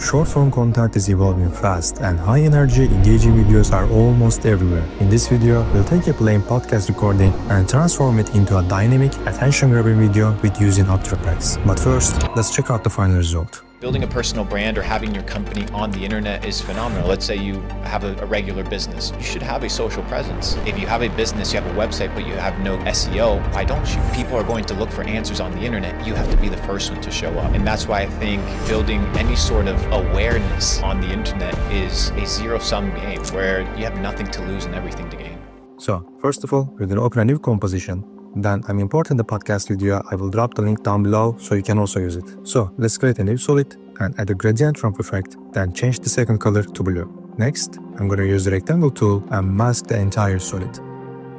Short-form content is evolving fast, and high-energy, engaging videos are almost everywhere. In this video, we'll take a plain podcast recording and transform it into a dynamic, attention-grabbing video with using After Effects. But first, let's check out the final result. Building a personal brand or having your company on the internet is phenomenal. Let's say you have a regular business. You should have a social presence. If you have a business, you have a website, but you have no SEO, why don't you? People are going to look for answers on the internet. You have to be the first one to show up. And that's why I think building any sort of awareness on the internet is a zero-sum game where you have nothing to lose and everything to gain. So, first of all, we're going to open a new composition. Then I'm importing the podcast video. I will drop the link down below so you can also use it. So let's create a new solid and add a gradient ramp effect, then change the second color to blue. Next, I'm going to use the rectangle tool and mask the entire solid.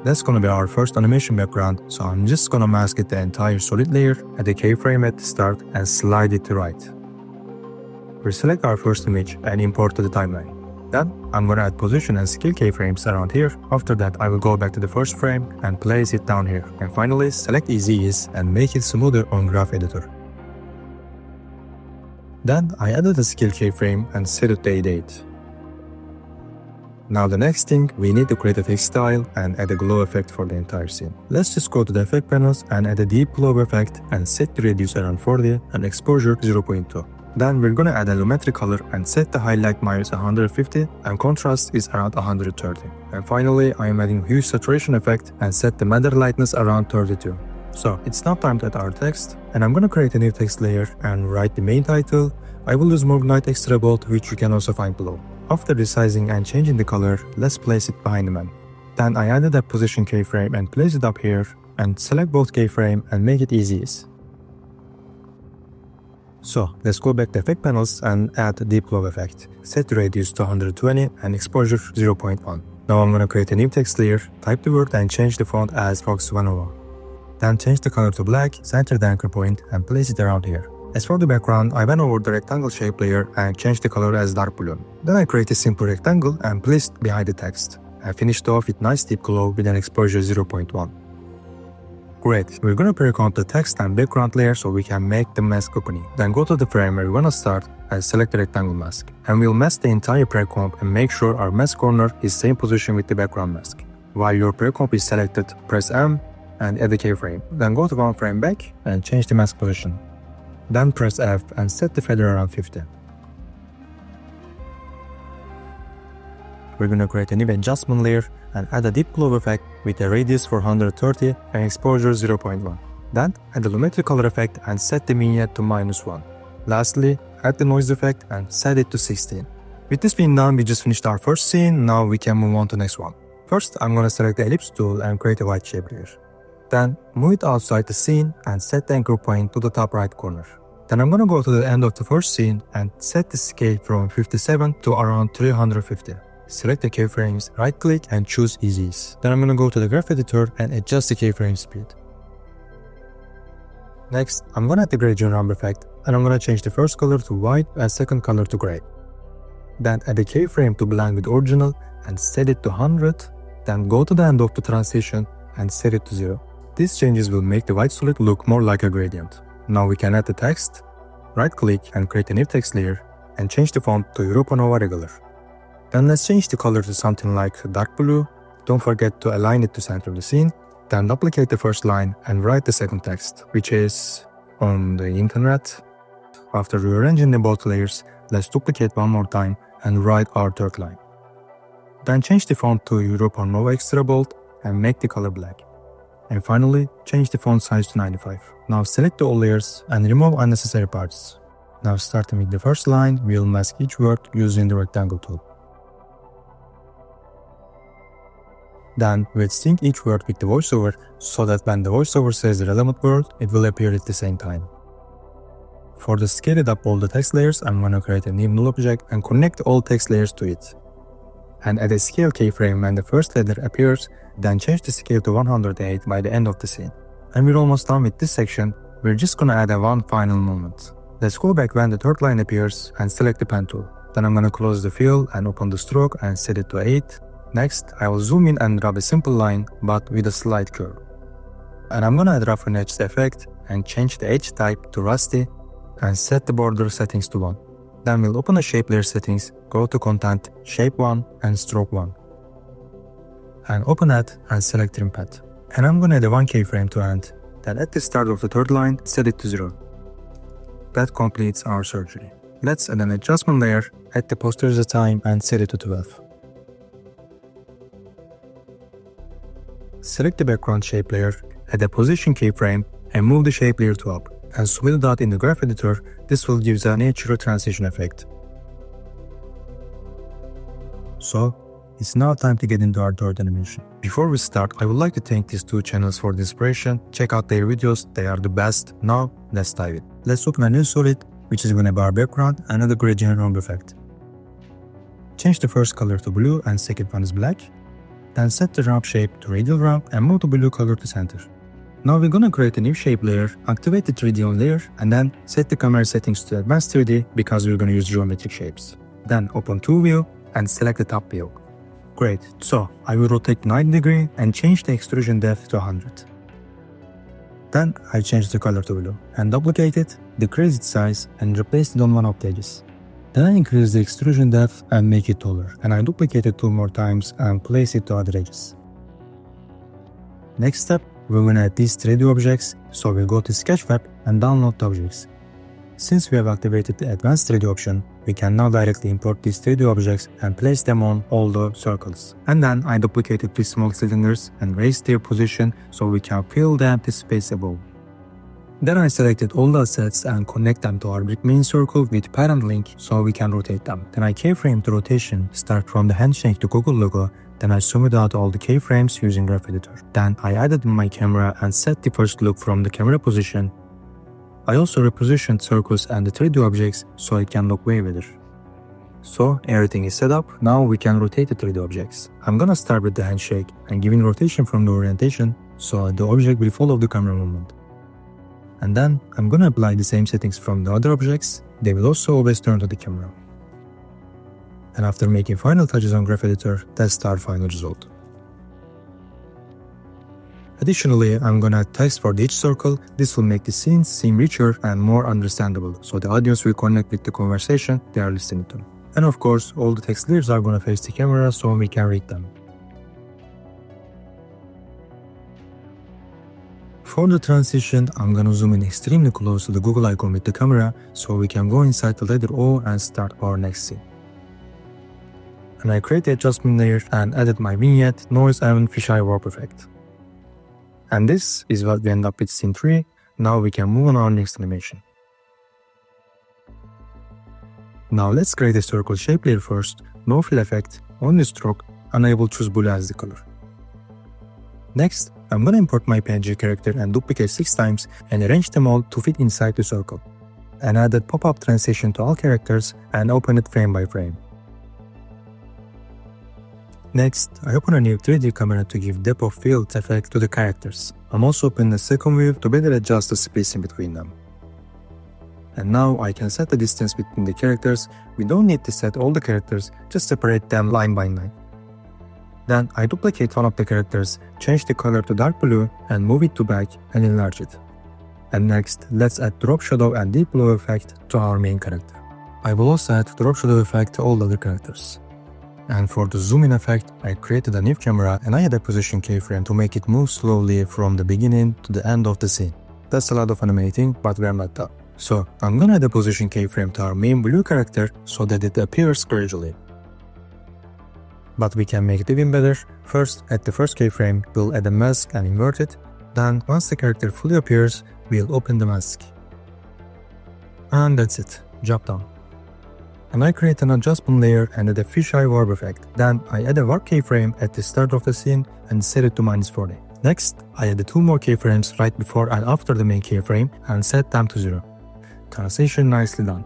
That's going to be our first animation background, so I'm just going to mask it the entire solid layer, add a keyframe at the start and slide it to right. We'll select our first image and import to the timeline. Then, I'm going to add position and scale keyframes around here. After that, I will go back to the first frame and place it down here. And finally, select Easy Ease and make it smoother on Graph Editor. Then, I added a scale keyframe and set it to 88. Now the next thing, we need to create a textile and add a glow effect for the entire scene. Let's just go to the effect panels and add a deep glow effect and set the radius around 40 and exposure 0.2. Then we're gonna add a lumetri color and set the highlight minus 150 and contrast is around 130. And finally, I am adding hue saturation effect and set the matter lightness around 32. So it's now time to add our text, and I'm gonna create a new text layer and write the main title. I will use Morganite Extra Bold, which you can also find below. After resizing and changing the color, let's place it behind the man. Then I added a position keyframe and place it up here, and select both keyframe and make it easy. So, let's go back to effect panels and add deep glow effect. Set the radius to 120 and exposure 0.1. Now I'm gonna create a new text layer, type the word and change the font as Fox 101. Then change the color to black, center the anchor point and place it around here. As for the background, I went over the rectangle shape layer and changed the color as dark blue. Then I create a simple rectangle and placed it behind the text. I finished off with nice deep glow with an exposure 0.1. Great, we're gonna pre-count the text and background layer so we can make the mask opening. Then go to the frame where we wanna start and select the rectangle mask. And we'll mask the entire pre-comp and make sure our mask corner is same position with the background mask. While your pre-comp is selected, press M and add the keyframe. Then go to one frame back and change the mask position. Then press F and set the feather around 50. We're gonna create a new adjustment layer and add a deep glow effect with a radius for 130 and exposure 0.1. Then add the lumetri color effect and set the vignette to -1. Lastly, add the noise effect and set it to 16. With this being done, we just finished our first scene. Now we can move on to the next one. First, I'm gonna select the ellipse tool and create a white shape layer. Then move it outside the scene and set the anchor point to the top right corner. Then I'm gonna go to the end of the first scene and set the scale from 57 to around 350. Select the keyframes, right click and choose Easy Ease. Then I'm gonna go to the graph editor and adjust the keyframe speed. Next, I'm gonna add the gradient ramp effect and I'm gonna change the first color to white and second color to gray. Then add the keyframe to blend with original and set it to 100. Then go to the end of the transition and set it to 0. These changes will make the white solid look more like a gradient. Now we can add the text, right click and create a new text layer and change the font to Europa Nova Regular. Then let's change the color to something like dark blue. Don't forget to align it to center of the scene. Then duplicate the first line and write the second text, which is on the internet. After rearranging the both layers, let's duplicate one more time and write our third line. Then change the font to Europa Nova Extra Bold and make the color black. And finally, change the font size to 95. Now select all layers and remove unnecessary parts. Now starting with the first line, we'll mask each word using the rectangle tool. Then we'll sync each word with the voiceover so that when the voiceover says the relevant word, it will appear at the same time. For the scale it up all the text layers, I'm gonna create a new null object and connect all text layers to it. And add a scale keyframe when the first letter appears, then change the scale to 108 by the end of the scene. And we're almost done with this section. We're just gonna add one final moment. Let's go back when the third line appears and select the pen tool. Then I'm gonna close the fill and open the stroke and set it to 8. Next, I will zoom in and drop a simple line but with a slight curve. And I'm gonna add rough and edge effect and change the edge type to rusty and set the border settings to 1. Then we'll open the shape layer settings, go to content, shape 1 and stroke 1. And open that and select trim path. And I'm gonna add a 1 keyframe to end. Then at the start of the third line, set it to 0. That completes our surgery. Let's add an adjustment layer, add the posterizer time and set it to 12. Select the background shape layer, add a position keyframe and move the shape layer to up. And swirl that in the graph editor, this will give a natural transition effect. So, it's now time to get into our third animation. Before we start, I would like to thank these two channels for the inspiration. Check out their videos, they are the best. Now, let's dive in. Let's open a new solid, which is gonna be our background and add a gradient ramp effect. Change the first color to blue and second one is black. Then set the ramp shape to radial ramp and move the blue color to center. Now we're gonna create a new shape layer, activate the 3D on layer, and then set the camera settings to advanced 3D because we're gonna use geometric shapes. Then open 2 view and select the top view. Great, so I will rotate 90 degrees and change the extrusion depth to 100. Then I change the color to blue and duplicate it, decrease its size and replace it on one of the edges. Then I increase the extrusion depth and make it taller, and I duplicate it 2 more times and place it to other edges. Next step, we're gonna add these 3D objects, so we'll go to Sketchfab and download the objects. Since we have activated the advanced 3D option, we can now directly import these 3D objects and place them on all the circles. And then I duplicated these small cylinders and raised their position so we can fill the empty space above. Then I selected all the assets and connect them to our brick main circle with parent link so we can rotate them. Then I keyframe the rotation, start from the handshake to Google logo. Then I zoomed out all the keyframes using Graph Editor. Then I added my camera and set the first look from the camera position. I also repositioned circles and the 3D objects so it can look way better. So everything is set up, now we can rotate the 3D objects. I'm gonna start with the handshake and giving rotation from the orientation so the object will follow the camera movement. And then I'm gonna apply the same settings from the other objects, they will also always turn to the camera. And after making final touches on Graph Editor, that's our final result. Additionally, I'm gonna add text for each circle. This will make the scenes seem richer and more understandable, so the audience will connect with the conversation they are listening to. And of course, all the text layers are gonna face the camera so we can read them. For the transition, I'm gonna zoom in extremely close to the Google icon with the camera so we can go inside the letter O and start our next scene. And I create the adjustment layer and added my vignette, noise and fisheye warp effect. And this is what we end up with scene 3. Now we can move on our next animation. Now let's create a circle shape layer first, no fill effect, only stroke, and I will choose blue as the color. Next, I'm gonna import my PNG character and duplicate 6 times and arrange them all to fit inside the circle. And add a pop-up transition to all characters and open it frame by frame. Next, I open a new 3D camera to give depth of field effect to the characters. I'm also opening a second view to better adjust the spacing between them. And now I can set the distance between the characters. We don't need to set all the characters, just separate them line by line. Then I duplicate one of the characters, change the color to dark blue and move it to back and enlarge it. And next, let's add drop shadow and deep blue effect to our main character. I will also add drop shadow effect to all the other characters. And for the zoom in effect, I created a new camera and I had a position keyframe to make it move slowly from the beginning to the end of the scene. That's a lot of animating, but we're not done. So I'm gonna add a position keyframe to our main blue character so that it appears gradually. But we can make it even better. First, at the first keyframe, we'll add a mask and invert it. Then, once the character fully appears, we'll open the mask. And that's it, job done. And I create an adjustment layer and add a fisheye warp effect. Then I add a warp keyframe at the start of the scene and set it to -40. Next, I add 2 more keyframes right before and after the main keyframe and set them to 0. Transition nicely done.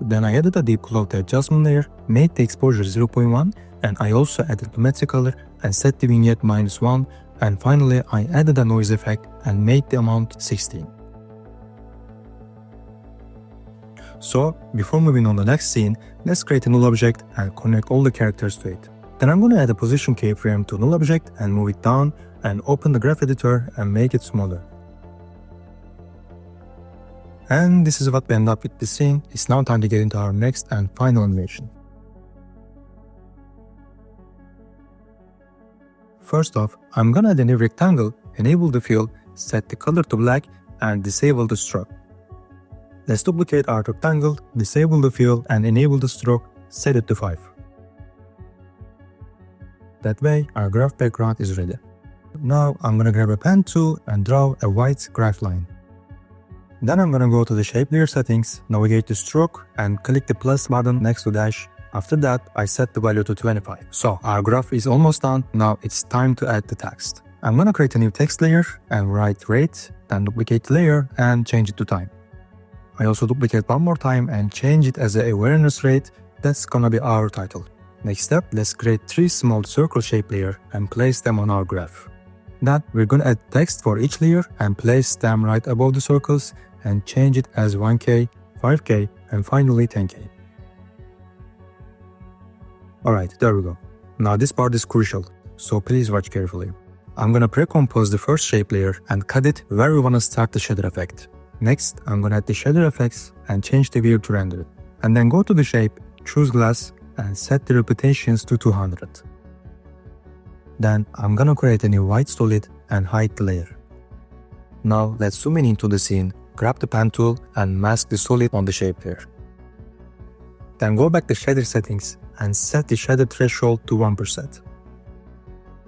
Then I added a deep cloud adjustment layer, made the exposure 0.1, and I also added the matte color and set the vignette -1, and finally I added a noise effect and made the amount 16. So, before moving on to the next scene, let's create a null object and connect all the characters to it. Then I'm gonna add a position keyframe to null object and move it down and open the graph editor and make it smaller. And this is what we end up with the scene. It's now time to get into our next and final animation. First off, I'm gonna add a new rectangle, enable the fill, set the color to black, and disable the stroke. Let's duplicate our rectangle, disable the fill, and enable the stroke, set it to 5. That way, our graph background is ready. Now, I'm gonna grab a pen tool and draw a white graph line. Then I'm gonna go to the shape layer settings, navigate to stroke, and click the plus button next to dash. After that, I set the value to 25. So our graph is almost done. Now it's time to add the text. I'm gonna create a new text layer and write rate, then duplicate the layer and change it to time. I also duplicate one more time and change it as an awareness rate. That's gonna be our title. Next step, let's create 3 small circle shape layer and place them on our graph. Then we're gonna add text for each layer and place them right above the circles and change it as 1K, 5K, and finally 10K. Alright, there we go. Now this part is crucial, so please watch carefully. I'm gonna pre-compose the first shape layer and cut it where we wanna start the shader effect. Next, I'm gonna add the shader effects and change the view to render it. And then go to the shape, choose glass, and set the repetitions to 200. Then I'm gonna create a new white solid and hide the layer. Now let's zoom in into the scene, grab the pen tool and mask the solid on the shape layer. Then go back to shader settings and set the shader threshold to 1%.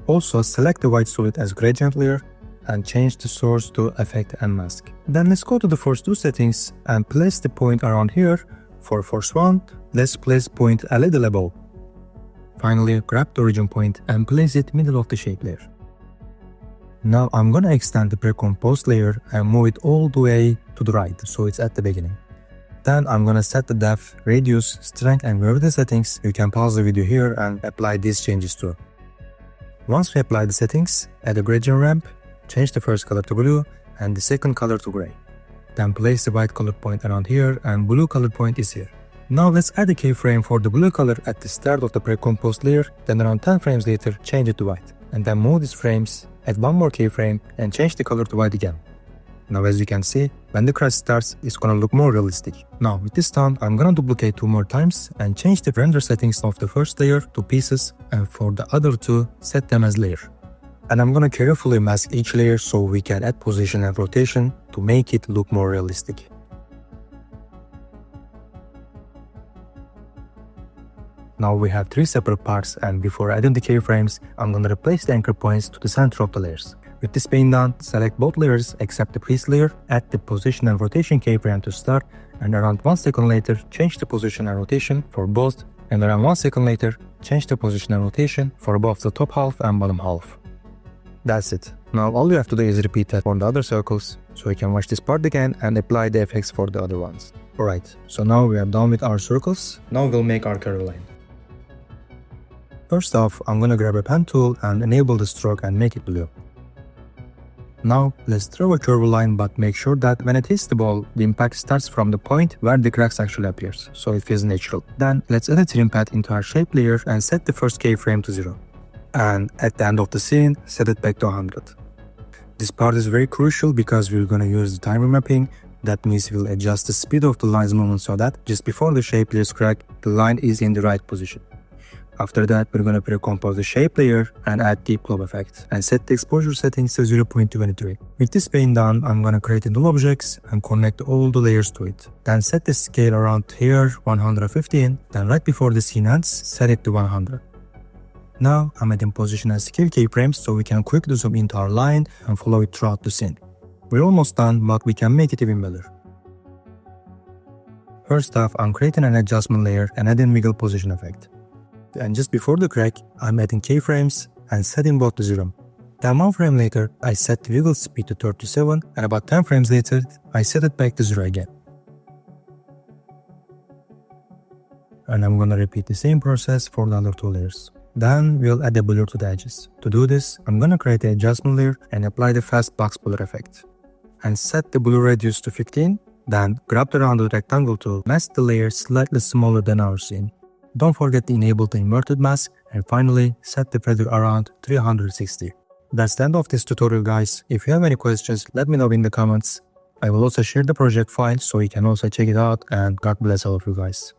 Also select the white solid as gradient layer and change the source to effect and mask. Then let's go to the force 2 settings and place the point around here. For force 1, let's place point a little above. Finally, grab the origin point and place it middle of the shape layer. Now I'm gonna extend the pre-composed layer and move it all the way to the right, so it's at the beginning. Then I'm gonna set the depth, radius, strength, and gravity settings. You can pause the video here and apply these changes too. Once we apply the settings, add a gradient ramp, change the first color to blue and the second color to gray. Then place the white colored point around here and blue colored point is here. Now let's add a keyframe for the blue color at the start of the pre-composed layer, then around 10 frames later change it to white. And then move these frames, add one more keyframe and change the color to white again. Now as you can see, when the crash starts, it's gonna look more realistic. Now with this done, I'm gonna duplicate 2 more times and change the render settings of the first layer to pieces and for the other 2, set them as layer. And I'm gonna carefully mask each layer so we can add position and rotation to make it look more realistic. Now we have 3 separate parts and before adding the keyframes, I'm gonna replace the anchor points to the center of the layers. With this being done, select both layers except the piece layer, add the position and rotation keyframe to start, and around 1 second later, change the position and rotation for both, and around 1 second later, change the position and rotation for both the top half and bottom half. That's it. Now all you have to do is repeat that for the other circles, so you can watch this part again and apply the effects for the other ones. Alright, so now we are done with our circles, now we'll make our curve line. First off, I'm gonna grab a pen tool and enable the stroke and make it blue. Now, let's draw a curved line but make sure that when it hits the ball, the impact starts from the point where the cracks actually appears, so it feels natural. Then, let's add a trim pad into our shape layer and set the first keyframe to 0. And at the end of the scene, set it back to 100. This part is very crucial because we're gonna use the time remapping. That means we'll adjust the speed of the line's movement so that just before the shape layer's crack, the line is in the right position. After that, we're gonna pre-compose the shape layer and add deep globe effect and set the exposure settings to 0.23. With this being done, I'm gonna create a null objects and connect all the layers to it. Then set the scale around here 115, then right before the scene ends, set it to 100. Now, I'm adding position and scale keyframes so we can quickly zoom into our line and follow it throughout the scene. We're almost done, but we can make it even better. First off, I'm creating an adjustment layer and adding wiggle position effect. And just before the crack, I'm adding keyframes and setting both to 0. Then 1 frame later, I set the wiggle speed to 37 and about 10 frames later, I set it back to 0 again. And I'm gonna repeat the same process for the other 2 layers. Then we'll add a blur to the edges. To do this, I'm gonna create an adjustment layer and apply the fast box blur effect. And set the blur radius to 15, then grab the rounded rectangle tool, mask the layer slightly smaller than our scene. Don't forget to enable the inverted mask, and finally set the feather around 360. That's the end of this tutorial guys. If you have any questions, let me know in the comments. I will also share the project file so you can also check it out, and God bless all of you guys.